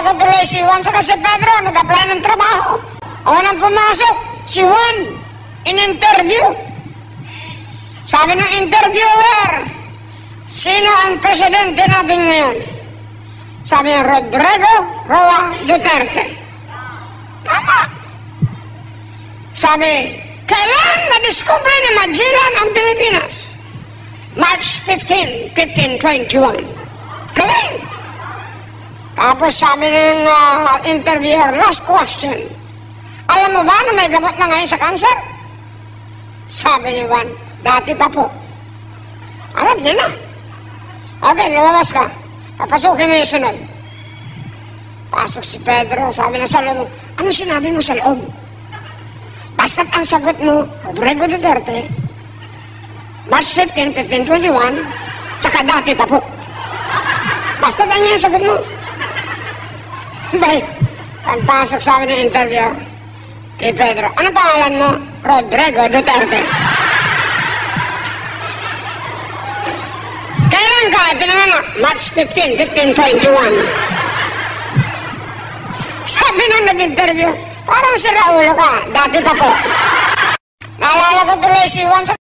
ko tuloy si Juan saka si Pedro, nag-apply ng trabaho. Unang pumasok, si Juan, in-interview. Sabi ng interviewer, sino ang presidente natin ngayon? Sabi niya, Rodrigo Roa Duterte. Tama. Sabi, kailan na-discover ni Magellan ang Pilipinas? March 15, 1521. Kailan? Tapos sabi ng interviewer, last question. Alam mo ba na may gamot na ngayon sa cancer? Sabi ni Juan, dati pa po. Alam niya na. Okay, lumabas ka. Papasukin mo yung sunod. Pasok si Pedro, sabi na sa loob, ano sinabi mo sa loob? Basta't ang sagot mo, Rodrigo Duterte, March 15, 1521, tsaka dati pa po. Basta't ang yung sagot mo. Bay, pagpasok sa amin ng interview kay Pedro, ano pangalan mo? Rodrigo Duterte. Kailan ka pinanganak? March 15, 1521. Sabi nung nag-interview, parang si Raulo ka, dati pa po. Naalala ko tuloy si Juan sa